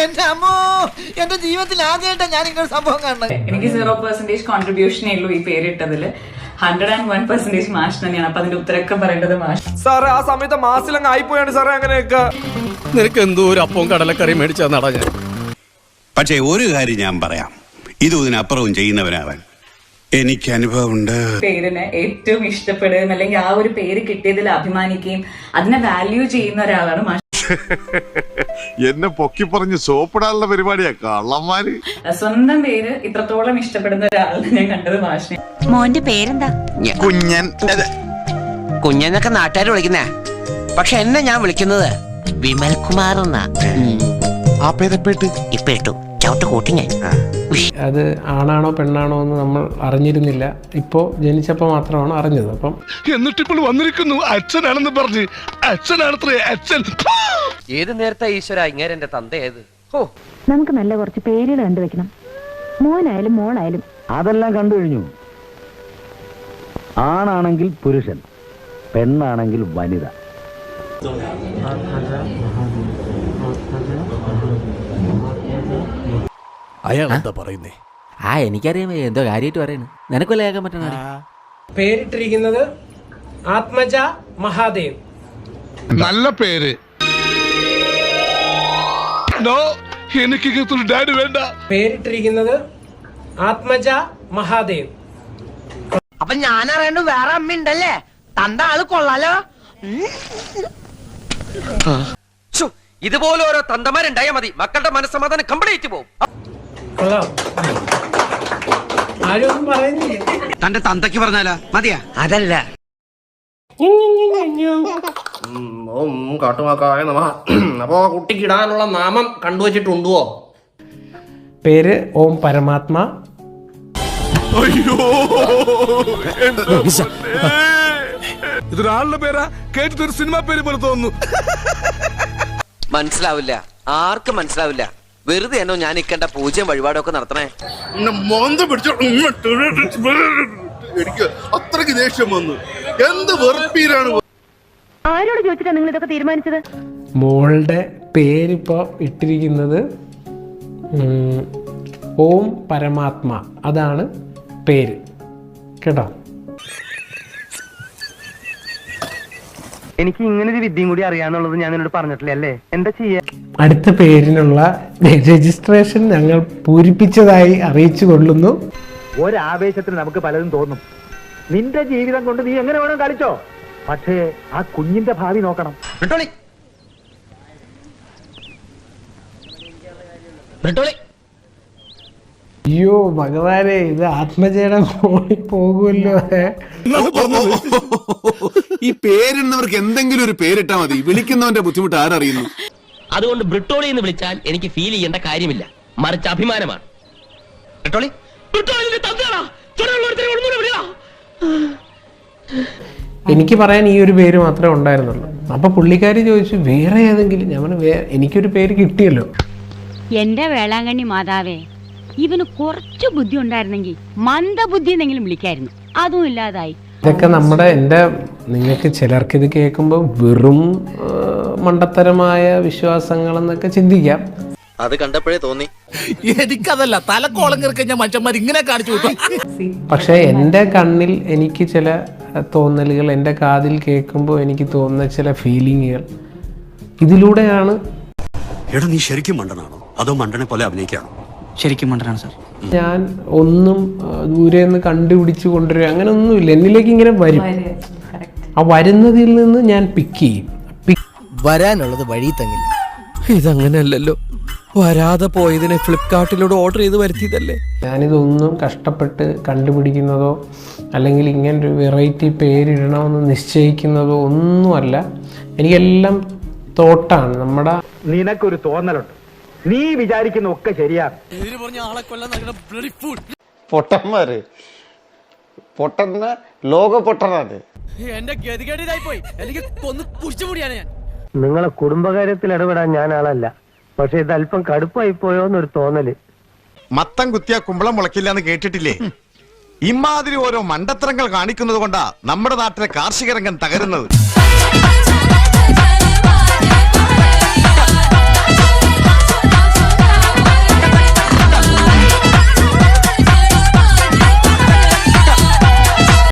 എന്റെ അമ്മോ, എന്റെ ജീവിതത്തിൽ ആദ്യമായിട്ടാണ് ഞാൻ ഇങ്ങനെ സംഭവം കാണുന്നത്. എനിക്ക് 0% കോൺട്രിബ്യൂഷനേ ഉള്ളൂ ഈ പേരിട്ടതിൽ. 101% മാഷ് തന്നെയാണ്. അപ്പൊ അതിന്റെ ഉത്തരക്കം പറയേണ്ടത് മാഷ്. സാറേ ആ സമയത്ത് മാസിലങ്ങ് ആയിപ്പോയാണ് സാറേ. അങ്ങനെയൊക്കെ നിനക്ക് എന്തോ ഒരു അപ്പവും കടലക്കറി മേടിച്ചാ നട ഞാൻ. പക്ഷേ ഒരു കാര്യം ഞാൻ പറയാം, ഇതും ഇതിനപ്പുറവും ചെയ്യുന്നവനാവാൻ എനിക്ക് അനുഭവമുണ്ട്. പേരിന് ഏറ്റവും ഇഷ്ടപ്പെടുകയും അല്ലെങ്കിൽ ആ ഒരു പേര് കിട്ടിയതിൽ അഭിമാനിക്കുകയും അതിനെ വാല്യൂ ചെയ്യുന്ന ഒരാളാണ് മാഷ്. എന്നെ പൊക്കി പറഞ്ഞ് സോപ്പിടാനുള്ള പരിപാടിയാ കള്ളന്മാര്. സ്വന്തം പേര് ഇത്രത്തോളം ഇഷ്ടപ്പെടുന്ന ഒരാളെ ഞാൻ കണ്ടത് മാഷിനെ. മോന്റെ പേരെന്താ? കുഞ്ഞൻ. കുഞ്ഞെന്നൊക്കെ നാട്ടുകാർ വിളിക്കുന്നേ, പക്ഷെ എന്നെ ഞാൻ വിളിക്കുന്നത് വിമൽ കുമാർ എന്നാ. ആ പേരെപ്പേട്ട് ഇപ്പൊ ഇട്ടു ചവിട്ട് കൂട്ടി ഞാൻ. അത് ആണാണോ പെണ്ണാണോ എന്ന് നമ്മൾ അറിഞ്ഞിരുന്നില്ല. ഇപ്പോൾ ജനിച്ചപ്പോൾ മാത്രമാണ് അറിഞ്ഞത്. അപ്പം എന്നിട്ടിപ്പോൾ വന്നിരിക്കുന്നു അച്ഛനാണെന്ന് പറഞ്ഞ്. അച്ഛനാണത്രേ അച്ഛൻ. ഏത് നേരത്തെ ഈശ്വര ഇങ്ങനെ എന്റെ തന്ത ഏത്? നമുക്ക് നല്ല കുറച്ച് പേരുകൾ കണ്ടുവെക്കണം. മോനായാലും മോളായാലും. അതെല്ലാം കണ്ടു കഴിഞ്ഞു. ആണാണെങ്കിൽ പുരുഷൻ, പെണ്ണാണെങ്കിൽ വനിത. അയാൾ എന്താ പറയുന്നേ? എനിക്കറിയാം എന്തോ കാര്യമായിട്ട് പറയുന്നു. നിനക്കൊല്ല കേൾക്കാൻ പറ്റണ. പേരിട്ടിരിക്കുന്നത് ആത്മജ മഹാദേവ്. നല്ല പേര്. എനിക്ക് ഡാഡി വേണ്ട. പേരിട്ടിരിക്കുന്നത് ആത്മജ മഹാദേവ്. അപ്പൊ ഞാനറിയണ്ട വേറെ അമ്മ ഉണ്ടല്ലേ? തന്റെ ആള് കൊള്ളാലോ. ഇതുപോലെ ഓരോ തന്തമാരുണ്ടായാ മതി, മക്കളുടെ മനസ്സമാധാനം കംപ്ലീറ്റ് പോകും. ആരും പറയുന്നില്ല. തന്റെ തന്തയ്ക്ക് പറഞ്ഞാലാ മതിയാ? അതല്ല. കാട്ടുമാക്കായ നമ. അപ്പോ കുട്ടിക്ക് ഇടാനുള്ള നാമം കണ്ടുവച്ചിട്ടുണ്ടോ? പേര് ഓം പരമാത്മ. അയ്യോ, ഇതൊരാളുടെ പേരാ? കേട്ടിട്ടൊരു സിനിമ പേര് പോലെ തോന്നുന്നു. മനസ്സിലാവില്ല, ആർക്കും മനസ്സിലാവില്ല. വെറുതെ എന്നോ ഞാൻ നിൽക്കേണ്ട പൂജയും വഴിപാടൊക്കെ നടത്തണേ. എനിക്ക് അത്രയ്ക്ക് ദേഷ്യം വന്നു. എന്ത് വെറുപ്പീരാണ്. ആരോട് ചോദിച്ചിട്ടാ നിങ്ങൾ ഇതൊക്കെ തീരുമാനിച്ചത്? മോളുടെ പേരിപ്പോ ഇട്ടിരിക്കുന്നത് ഓം പരമാത്മ. അതാണ് പേര് കേട്ടോ. എനിക്ക് ഇങ്ങനൊരു വിദ്യയും കൂടി അറിയാന്നുള്ളത് ഞാൻ എന്നോട് പറഞ്ഞിട്ടില്ല അല്ലേ? എന്താ ചെയ്യാ? അടുത്ത പേരിനുള്ള രജിസ്ട്രേഷൻ ഞങ്ങൾ പൂരിപ്പിച്ചതായി അറിയിച്ചു കൊള്ളുന്നു. ഒരാവേശത്തിന് നമുക്ക് പലതും തോന്നും. നിന്റെ ജീവിതം കൊണ്ട് നീ എങ്ങനെ വേണം കളിച്ചോ, പക്ഷേ ആ കുഞ്ഞിന്റെ ഭാവി നോക്കണം. അയ്യോ ഭഗവാനെ, ഇത് ആത്മജയുടെ മോളിൽ പോകുമല്ലോ. ഈ പേരിടുന്നവർക്ക് എന്തെങ്കിലും ഒരു പേരിട്ടാ മതി. വിളിക്കുന്നവന്റെ ബുദ്ധിമുട്ട് ആരറിയുന്നു? അതുകൊണ്ട് ബ്രിട്ടോളി എന്ന് വിളിച്ചാൽ എനിക്ക് ഫീൽ ചെയ്യേണ്ട കാര്യമില്ല, മറിച്ച് അഭിമാനമാണ്. ബ്രിട്ടോളി, എനിക്ക് പറയാൻ ഈ ഒരു പേര് മാത്രമേ ഉണ്ടായിരുന്നുള്ളൂ. അപ്പൊ പുള്ളിക്കാരി ചോദിച്ചു വേറെ ഏതെങ്കിലും. ഞാൻ പറഞ്ഞു എനിക്കൊരു പേര് കിട്ടിയല്ലോ. എന്റെ വേളാങ്കണ്ണി മാതാവേ, ഇവന് കുറച്ചു ബുദ്ധി ഉണ്ടായിരുന്നെങ്കിൽ മന്ദബുദ്ധി എന്നെങ്കിലും വിളിക്കായിരുന്നു. അതും ഇല്ലാതായി. ഇതൊക്കെ നിങ്ങൾക്ക് ചിലർക്ക് ഇത് കേൾക്കുമ്പോൾ വെറും മണ്ടത്തരമായ വിശ്വാസങ്ങൾ എന്നൊക്കെ ചിന്തിക്കാം. അത് കണ്ടപ്പോഴേ തോന്നി എനിക്കതല്ല, തലക്കോളം കിറക്കഞ്ഞ മനുഷ്യന്മാർ ഇങ്ങനെ കാണിച്ചു വിട്ടു. പക്ഷെ എൻ്റെ കണ്ണിൽ എനിക്ക് ചില തോന്നലുകൾ, എൻ്റെ കാതിൽ കേൾക്കുമ്പോൾ എനിക്ക് തോന്നുന്ന ചില ഫീലിങ്ങുകൾ ഇതിലൂടെയാണ്. എടാ, നീ ശരിക്കും മണ്ടനാണോ അതോ മണ്ടനെ പോലെ അഭിനയിക്കാണോ? ശരിക്കും മണ്ടനാണ് സാർ. ഞാൻ ഒന്നും ദൂരെ നിന്ന് കണ്ടുപിടിച്ച് കൊണ്ടുവരിക അങ്ങനെ ഒന്നുമില്ല. എന്നിലേക്ക് ഇങ്ങനെ വരും. ആ വരുന്നതിൽ നിന്ന് ഞാൻ പിക്ക് ചെയ്യും. വരാനുള്ളത് വഴി തങ്ങില്ല. ഇതങ്ങനെയല്ലല്ലോ. വരാതെ പോയതിനെ ഫ്ലിപ്കാർട്ടിലൂടെ ഓർഡർ ചെയ്ത് വരുത്തിയതല്ലേ. ഞാനിതൊന്നും കഷ്ടപ്പെട്ട് കണ്ടുപിടിക്കുന്നതോ അല്ലെങ്കിൽ ഇങ്ങനൊരു വെറൈറ്റി പേരിടണമെന്ന് നിശ്ചയിക്കുന്നതോ ഒന്നുമല്ല. എനിക്കെല്ലാം തോട്ടാണ്. നമ്മുടെ നിനക്കൊരു തോന്നലുണ്ട്, നീ വിചാരിക്കുന്ന ഒക്കെ ശരിയാണ്. പൊട്ടന്മാര് പൊട്ടന്ന ലോക പൊട്ടനാണ്. എന്റെ ഗതികേടിലായി പോയി. എനിക്ക് കൊന്നു കുഴിച്ചുകൂടിയാണ് ഞാൻ. നിങ്ങളെ കുടുംബകാര്യത്തിൽ ഇടപെടാൻ ഞാൻ ആളല്ല, പക്ഷെ ഇത് അല്പം കടുപ്പായി പോയോന്നൊരു തോന്നല്. മത്തം കുത്തിയ കുമ്പളം മുളക്കില്ല എന്ന് കേട്ടിട്ടില്ലേ? ഇമാതിരി ഓരോ മണ്ടത്തരങ്ങൾ കാണിക്കുന്നത് കൊണ്ടാ നമ്മുടെ നാട്ടിലെ കാർഷിക രംഗം തകരുന്നത്.